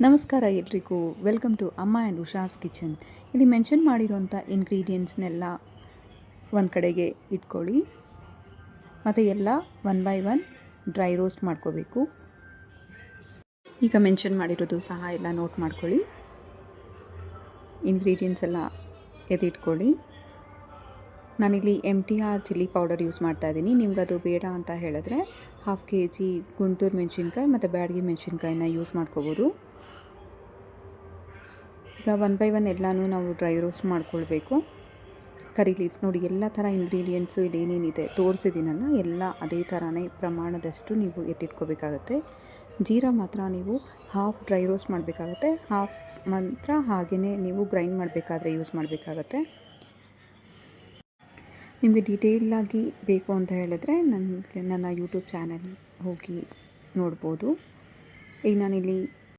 ನಮಸ್ಕಾರ ಎಲ್ರಿಗೂ. Welcome to ಅಮ್ಮ ಆ್ಯಂಡ್ ಉಷಾಸ್ ಕಿಚನ್. ಇಲ್ಲಿ ಮೆನ್ಷನ್ ಮಾಡಿರೋಂಥ ಇಂಗ್ರೀಡಿಯೆಂಟ್ಸ್ನೆಲ್ಲ ಒಂದು ಕಡೆಗೆ ಇಟ್ಕೊಳ್ಳಿ ಮತ್ತು ಎಲ್ಲ one by one dry roast ಮಾಡ್ಕೋಬೇಕು. ಈಗ ಮೆನ್ಷನ್ ಮಾಡಿರೋದು ಸಹ ಎಲ್ಲ ನೋಟ್ ಮಾಡ್ಕೊಳ್ಳಿ. ಇಂಗ್ರೀಡಿಯೆಂಟ್ಸ್ ಎಲ್ಲ ಎತ್ತಿಟ್ಕೊಳ್ಳಿ. ನಾನಿಲ್ಲಿ MTR ಚಿಲ್ಲಿ ಪೌಡರ್ ಯೂಸ್ ಮಾಡ್ತಾಯಿದ್ದೀನಿ. ನಿಮ್ಗೆ ಅದು ಬೇಡ ಅಂತ ಹೇಳಿದ್ರೆ 1/2 kg ಗುಂಟೂರು ಮೆಣಸಿನ್ಕಾಯಿ ಮತ್ತು ಬ್ಯಾಡಗಿ ಮೆಣಸಿನ್ಕಾಯಿನ ಯೂಸ್ ಮಾಡ್ಕೋಬೋದು. ಈಗ ಒನ್ ಬೈ ಒನ್ ಎಲ್ಲನೂ ನಾವು ಡ್ರೈ ರೋಸ್ಟ್ ಮಾಡ್ಕೊಳ್ಬೇಕು. ಕರಿ ಲೀವ್ಸ್ ನೋಡಿ, ಎಲ್ಲ ಥರ ಇಂಗ್ರೀಡಿಯೆಂಟ್ಸು ಇಲ್ಲಿ ಏನೇನಿದೆ ತೋರಿಸಿದ್ದೀನಲ್ಲ, ಎಲ್ಲ ಅದೇ ಥರನೇ ಪ್ರಮಾಣದಷ್ಟು ನೀವು ಎತ್ತಿಟ್ಕೋಬೇಕಾಗತ್ತೆ. ಜೀರಾ ಮಾತ್ರ ನೀವು ಹಾಫ್ ಡ್ರೈ ರೋಸ್ಟ್ ಮಾಡಬೇಕಾಗತ್ತೆ, ಹಾಫ್ ಮಾತ್ರ ಹಾಗೇ ನೀವು ಗ್ರೈಂಡ್ ಮಾಡಬೇಕಾದ್ರೆ ಯೂಸ್ ಮಾಡಬೇಕಾಗತ್ತೆ. ನಿಮಗೆ ಡೀಟೇಲಾಗಿ ಬೇಕು ಅಂತ ಹೇಳಿದ್ರೆ ನನ್ನ ಯೂಟ್ಯೂಬ್ ಚಾನಲ್ ಹೋಗಿ ನೋಡ್ಬೋದು. ಈಗ ನಾನಿಲ್ಲಿ